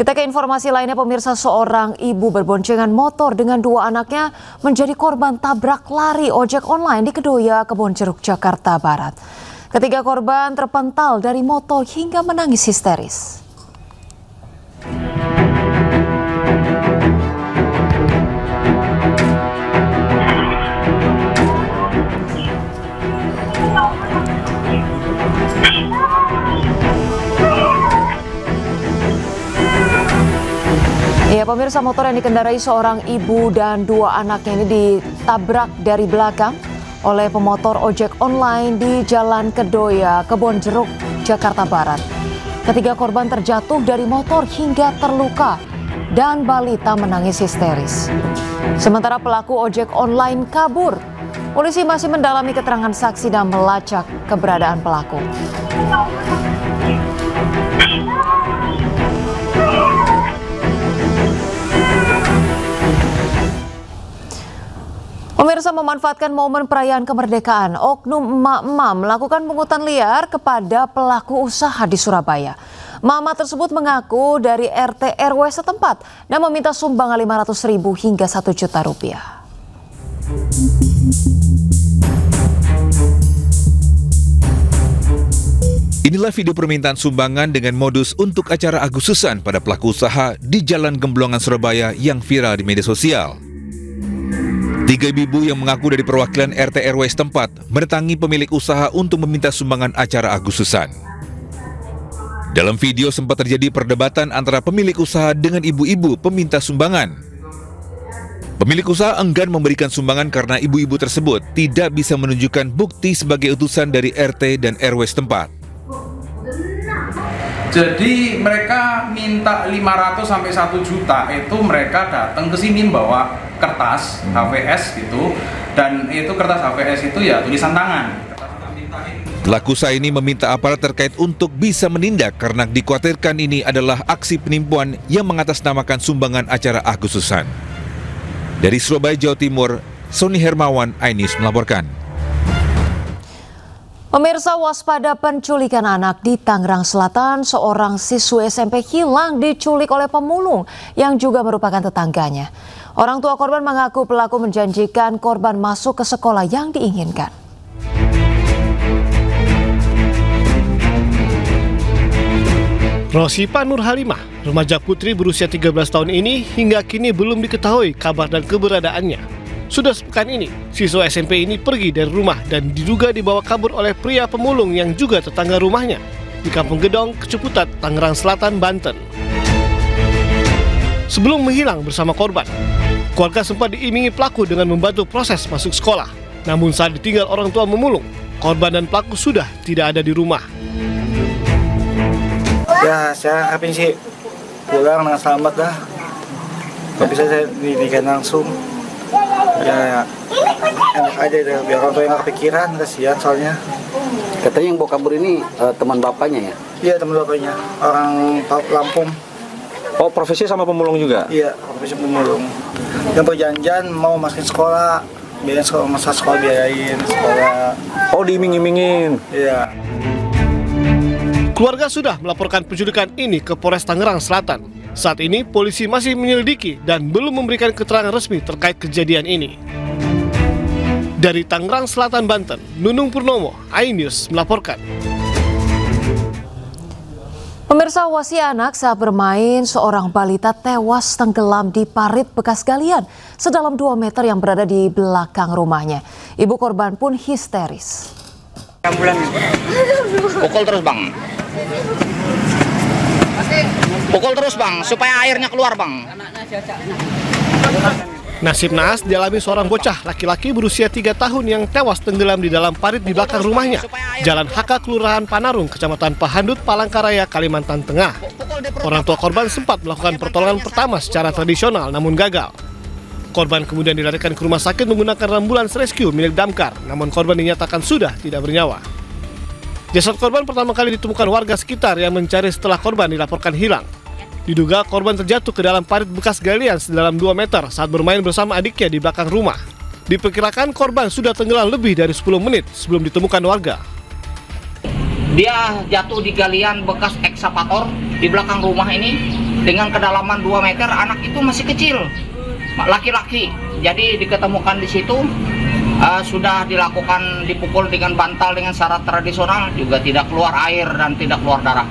Kita ke informasi lainnya, pemirsa. Seorang ibu berboncengan motor dengan dua anaknya menjadi korban tabrak lari ojek online di Kedoya, Kebonjeruk, Jakarta Barat. Ketiga korban terpental dari motor hingga menangis histeris. Ya, pemirsa, motor yang dikendarai seorang ibu dan dua anaknya ini ditabrak dari belakang oleh pemotor ojek online di Jalan Kedoya, Kebonjeruk, Jakarta Barat. Ketiga korban terjatuh dari motor hingga terluka dan balita menangis histeris. Sementara pelaku ojek online kabur. Polisi masih mendalami keterangan saksi dan melacak keberadaan pelaku. Pemirsa, memanfaatkan momen perayaan kemerdekaan, oknum emak-emak melakukan pungutan liar kepada pelaku usaha di Surabaya. Emak-emak tersebut mengaku dari RT RW setempat dan meminta sumbangan Rp500.000 hingga Rp1 juta. Inilah video permintaan sumbangan dengan modus untuk acara Agustusan pada pelaku usaha di Jalan Gemblongan, Surabaya yang viral di media sosial. Tiga ibu yang mengaku dari perwakilan RT RW setempat mendatangi pemilik usaha untuk meminta sumbangan acara Agustusan. Dalam video sempat terjadi perdebatan antara pemilik usaha dengan ibu-ibu peminta sumbangan. Pemilik usaha enggan memberikan sumbangan karena ibu-ibu tersebut tidak bisa menunjukkan bukti sebagai utusan dari RT dan RW setempat. Jadi mereka minta 500 sampai 1 juta, itu mereka datang ke sini bawa kertas HVS gitu, dan itu kertas HVS itu ya tulisan tangan. Pelaku usaha ini meminta aparat terkait untuk bisa menindak karena dikhawatirkan ini adalah aksi penipuan yang mengatasnamakan sumbangan acara Agustusan. Dari Surabaya, Jawa Timur, Sony Hermawan, iNews melaporkan. Pemirsa, waspada penculikan anak di Tangerang Selatan. Seorang siswa SMP hilang diculik oleh pemulung yang juga merupakan tetangganya. Orang tua korban mengaku pelaku menjanjikan korban masuk ke sekolah yang diinginkan. Rosipa Nur Halimah, remaja putri berusia 13 tahun ini hingga kini belum diketahui kabar dan keberadaannya. Sudah sepekan ini, siswa SMP ini pergi dari rumah dan diduga dibawa kabur oleh pria pemulung yang juga tetangga rumahnya di Kampung Gedong, Keciputat, Tangerang Selatan, Banten. Sebelum menghilang bersama korban, keluarga sempat diimingi pelaku dengan membantu proses masuk sekolah. Namun saat ditinggal orang tua memulung, korban dan pelaku sudah tidak ada di rumah. Ya, saya harapin sih pulang dengan selamat dah. Gak bisa saya didikan langsung. Ya, enak aja deh, biar orang tua yang gak kepikiran, kasihan soalnya. Katanya yang bawa kabur ini teman bapaknya ya? Iya, teman bapaknya, orang Lampung. Oh, profesi sama pemulung juga? Iya, profesi pemulung. Yang perjanjian mau masukin sekolah, biayain sekolah, masa sekolah biayain sekolah. Oh, diiming-imingin? Iya. Keluarga sudah melaporkan penculikan ini ke Polres Tangerang Selatan. Saat ini polisi masih menyelidiki dan belum memberikan keterangan resmi terkait kejadian ini. Dari Tangerang Selatan, Banten, Nunung Purnomo, iNews melaporkan. Pemirsa, wasi anak saat bermain, seorang balita tewas tenggelam di parit bekas galian sedalam 2 meter yang berada di belakang rumahnya. Ibu korban pun histeris. Pukul terus, Bang. Pukul terus, Bang, supaya airnya keluar, Bang. Nasib naas dialami seorang bocah laki-laki berusia 3 tahun yang tewas tenggelam di dalam parit di belakang rumahnya, Jalan HK Kelurahan Panarung, Kecamatan Pahandut, Palangkaraya, Kalimantan Tengah. Orang tua korban sempat melakukan pertolongan pertama secara tradisional namun gagal. Korban kemudian dilarikan ke rumah sakit menggunakan ambulans rescue milik damkar, namun korban dinyatakan sudah tidak bernyawa. Jasad korban pertama kali ditemukan warga sekitar yang mencari setelah korban dilaporkan hilang. Diduga korban terjatuh ke dalam parit bekas galian sedalam 2 meter saat bermain bersama adiknya di belakang rumah. Diperkirakan korban sudah tenggelam lebih dari 10 menit sebelum ditemukan warga. Dia jatuh di galian bekas ekskavator di belakang rumah ini. dengan kedalaman 2 meter. Anak itu masih kecil, laki-laki. Jadi diketemukan di situ, sudah dilakukan dipukul dengan bantal dengan syarat tradisional, juga tidak keluar air dan tidak keluar darah.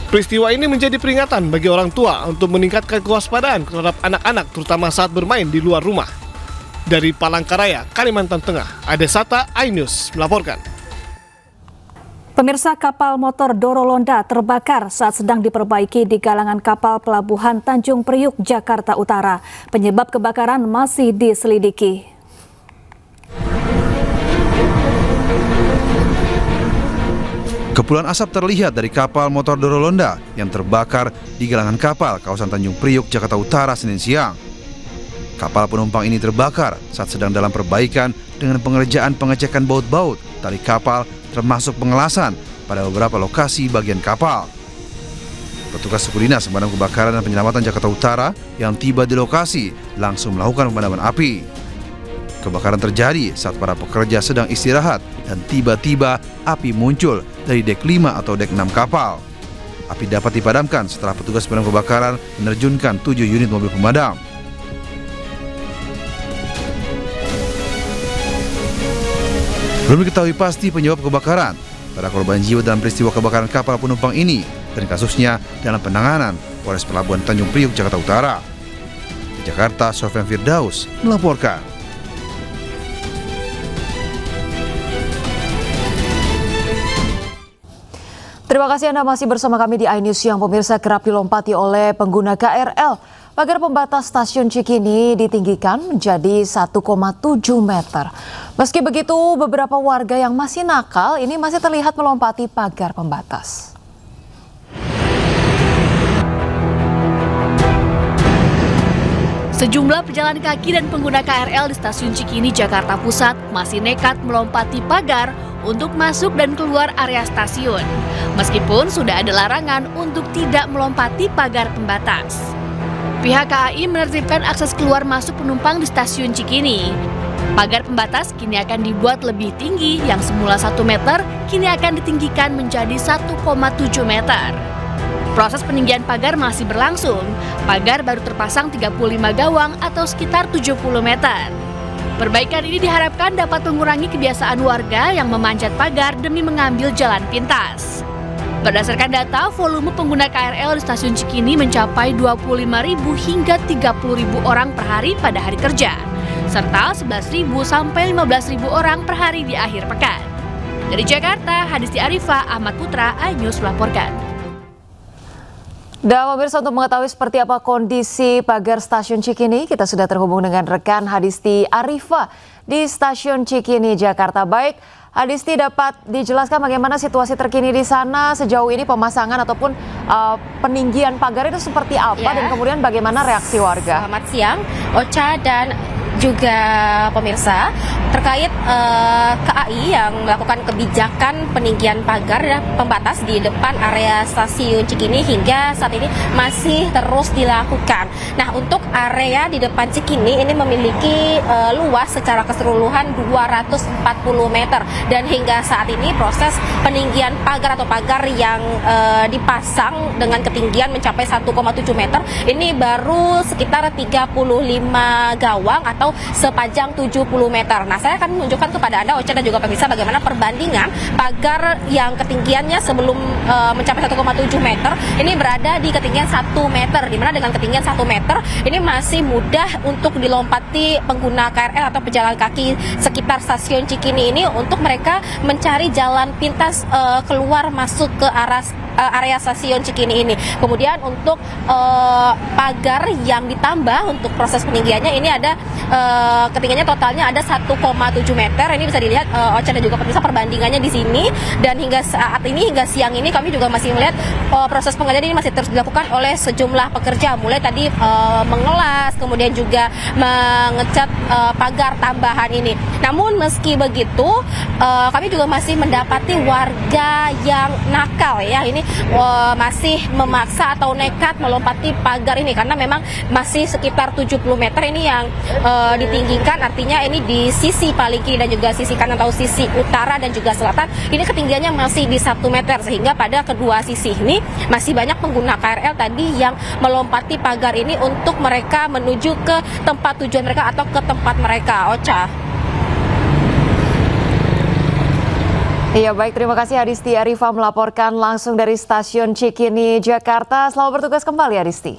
Peristiwa ini menjadi peringatan bagi orang tua untuk meningkatkan kewaspadaan terhadap anak-anak, terutama saat bermain di luar rumah. Dari Palangkaraya, Kalimantan Tengah, Adesata, iNews melaporkan. Pemirsa, kapal motor Dorolonda terbakar saat sedang diperbaiki di galangan kapal pelabuhan Tanjung Priuk, Jakarta Utara. Penyebab kebakaran masih diselidiki. Kepulan asap terlihat dari kapal motor Dorolonda yang terbakar di galangan kapal kawasan Tanjung Priuk, Jakarta Utara, Senin siang. Kapal penumpang ini terbakar saat sedang dalam perbaikan dengan pengerjaan pengecekan baut-baut tali kapal termasuk pengelasan pada beberapa lokasi bagian kapal. Petugas suku dinas pemadam kebakaran dan penyelamatan Jakarta Utara yang tiba di lokasi langsung melakukan pemadaman api. Kebakaran terjadi saat para pekerja sedang istirahat dan tiba-tiba api muncul dari dek 5 atau dek 6 kapal. Api dapat dipadamkan setelah petugas pemadam kebakaran menerjunkan 7 unit mobil pemadam. Belum diketahui pasti penyebab kebakaran. Para korban jiwa dalam peristiwa kebakaran kapal penumpang ini dan kasusnya dalam penanganan Polres Pelabuhan Tanjung Priuk, Jakarta Utara. Di Jakarta, Sofyan Firdaus melaporkan. Terima kasih Anda masih bersama kami di iNews yang pemirsa kerap dilompati oleh pengguna KRL. Pagar pembatas stasiun Cikini ditinggikan menjadi 1,7 meter. Meski begitu, beberapa warga yang masih nakal ini masih terlihat melompati pagar pembatas. Sejumlah pejalan kaki dan pengguna KRL di stasiun Cikini, Jakarta Pusat masih nekat melompati pagar untuk masuk dan keluar area stasiun. Meskipun sudah ada larangan untuk tidak melompati pagar pembatas. Pihak KAI menertibkan akses keluar masuk penumpang di stasiun Cikini. Pagar pembatas kini akan dibuat lebih tinggi, yang semula 1 meter kini akan ditinggikan menjadi 1,7 meter. Proses peninggian pagar masih berlangsung. Pagar baru terpasang 35 gawang atau sekitar 70 meter. Perbaikan ini diharapkan dapat mengurangi kebiasaan warga yang memanjat pagar demi mengambil jalan pintas. Berdasarkan data, volume pengguna KRL di stasiun Cikini mencapai 25.000 hingga 30.000 orang per hari pada hari kerja, serta 11.000 sampai 15.000 orang per hari di akhir pekan. Dari Jakarta, Hadisti Arifah, Ahmad Putra, iNews melaporkan. Dan pemirsa, untuk mengetahui seperti apa kondisi pagar stasiun Cikini, kita sudah terhubung dengan rekan Hadisti Arifah di stasiun Cikini, Jakarta. Baik, Hadisti, dapat dijelaskan bagaimana situasi terkini di sana sejauh ini, pemasangan ataupun peninggian pagar itu seperti apa dan kemudian bagaimana reaksi warga? Selamat siang, Ocha dan juga pemirsa, terkait KAI yang melakukan kebijakan peninggian pagar pembatas di depan area stasiun Cikini hingga saat ini masih terus dilakukan. Nah, untuk area di depan Cikini ini memiliki luas secara keseluruhan 240 meter dan hingga saat ini proses peninggian pagar atau pagar yang dipasang dengan ketinggian mencapai 1,7 meter ini baru sekitar 35 gawang atau sepanjang 70 meter. Nah, saya akan menunjukkan kepada Anda, Ocha dan juga pemirsa, bagaimana perbandingan pagar yang ketinggiannya sebelum mencapai 1,7 meter ini berada di ketinggian 1 meter, di mana dengan ketinggian 1 meter ini masih mudah untuk dilompati pengguna KRL atau pejalan kaki sekitar stasiun Cikini ini untuk mereka mencari jalan pintas keluar masuk ke area stasiun Cikini ini. Kemudian untuk pagar yang ditambah untuk proses peninggiannya ini ada ketinggiannya totalnya ada 1,7 meter. Ini bisa dilihat Ocha dan juga pemirsa perbandingannya di sini, dan hingga saat ini, hingga siang ini kami juga masih melihat proses pengerjaan ini masih terus dilakukan oleh sejumlah pekerja, mulai tadi mengelas, kemudian juga mengecat pagar tambahan ini. Namun meski begitu kami juga masih mendapati warga yang nakal ya, ini masih memaksa atau nekat melompati pagar ini karena memang masih sekitar 70 meter ini yang ditinggikan, artinya ini di sisi paling kiri dan juga sisi kanan atau sisi utara dan juga selatan ini ketinggiannya masih di 1 meter, sehingga pada kedua sisi ini masih banyak pengguna KRL tadi yang melompati pagar ini untuk mereka menuju ke tempat tujuan mereka atau ke tempat mereka. Ocha. Iya baik, terima kasih Adisti Arifa melaporkan langsung dari Stasiun Cikini, Jakarta. Selamat bertugas kembali Adisti.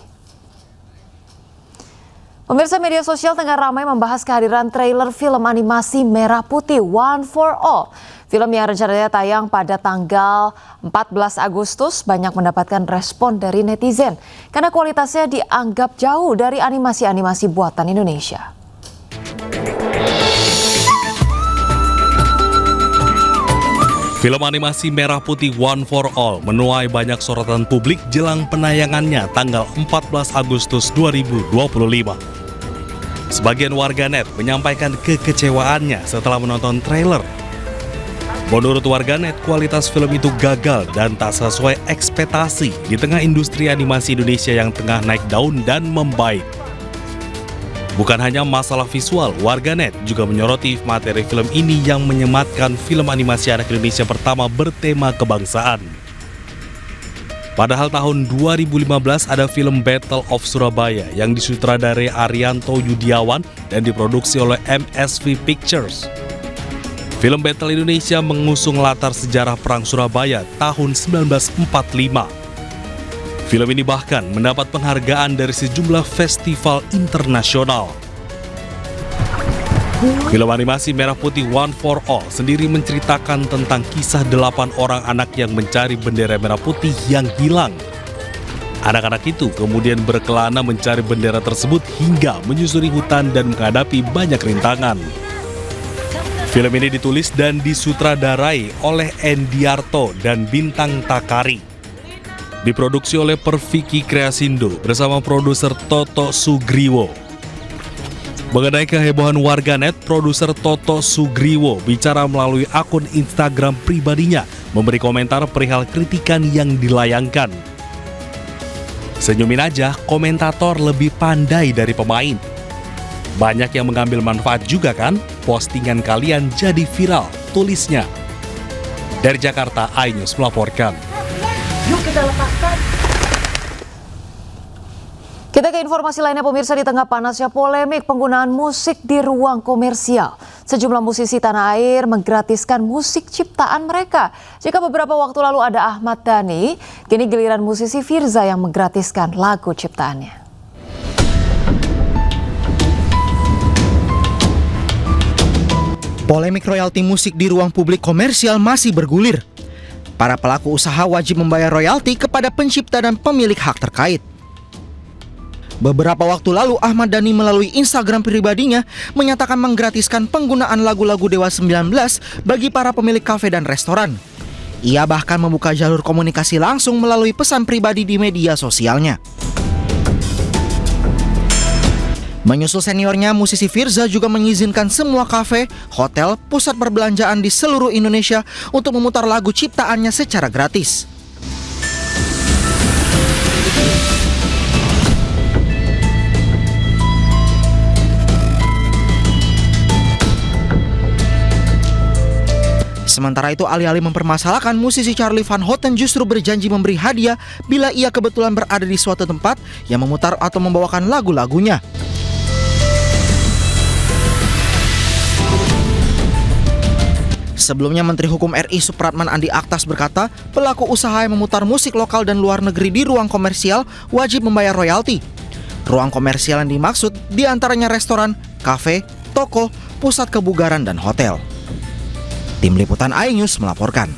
Pemirsa, media sosial tengah ramai membahas kehadiran trailer film animasi Merah Putih One for All. Film yang rencananya tayang pada tanggal 14 Agustus banyak mendapatkan respon dari netizen karena kualitasnya dianggap jauh dari animasi-animasi buatan Indonesia. Film animasi Merah Putih One for All menuai banyak sorotan publik jelang penayangannya tanggal 14 Agustus 2025. Sebagian warganet menyampaikan kekecewaannya setelah menonton trailer. Menurut warganet, kualitas film itu gagal dan tak sesuai ekspektasi di tengah industri animasi Indonesia yang tengah naik daun dan membaik. Bukan hanya masalah visual, warganet juga menyoroti materi film ini yang menyematkan film animasi anak Indonesia pertama bertema kebangsaan. Padahal tahun 2015 ada film Battle of Surabaya yang disutradarai Arianto Yudiawan dan diproduksi oleh MSV Pictures. Film Battle Indonesia mengusung latar sejarah Perang Surabaya tahun 1945. Film ini bahkan mendapat penghargaan dari sejumlah festival internasional. Film animasi Merah Putih One for All sendiri menceritakan tentang kisah 8 orang anak yang mencari bendera merah putih yang hilang. Anak-anak itu kemudian berkelana mencari bendera tersebut hingga menyusuri hutan dan menghadapi banyak rintangan. Film ini ditulis dan disutradarai oleh Endiarto dan Bintang Takari. Diproduksi oleh Perfiki Kreasindo bersama produser Toto Sugriwo. Mengenai kehebohan warganet, produser Toto Sugriwo bicara melalui akun Instagram pribadinya, memberi komentar perihal kritikan yang dilayangkan. Senyumin aja, komentator lebih pandai dari pemain. Banyak yang mengambil manfaat juga kan? Postingan kalian jadi viral, tulisnya. Dari Jakarta, iNews melaporkan. Yuk kita lepaskan. Kita ke informasi lainnya pemirsa, di tengah panasnya polemik penggunaan musik di ruang komersial. Sejumlah musisi tanah air menggratiskan musik ciptaan mereka. Jika beberapa waktu lalu ada Ahmad Dhani, kini giliran musisi Firza yang menggratiskan lagu ciptaannya. Polemik royalti musik di ruang publik komersial masih bergulir. Para pelaku usaha wajib membayar royalti kepada pencipta dan pemilik hak terkait. Beberapa waktu lalu Ahmad Dhani melalui Instagram pribadinya menyatakan menggratiskan penggunaan lagu-lagu Dewa 19 bagi para pemilik kafe dan restoran. Ia bahkan membuka jalur komunikasi langsung melalui pesan pribadi di media sosialnya. Menyusul seniornya, musisi Firza juga mengizinkan semua kafe, hotel, pusat perbelanjaan di seluruh Indonesia untuk memutar lagu ciptaannya secara gratis. Sementara itu, alih-alih mempermasalahkan, musisi Charlie Van Houten justru berjanji memberi hadiah bila ia kebetulan berada di suatu tempat yang memutar atau membawakan lagu-lagunya. Sebelumnya, Menteri Hukum RI Supratman Andi Aktas berkata, pelaku usaha yang memutar musik lokal dan luar negeri di ruang komersial wajib membayar royalti. Ruang komersial yang dimaksud diantaranya restoran, kafe, toko, pusat kebugaran, dan hotel. Tim Liputan iNews melaporkan.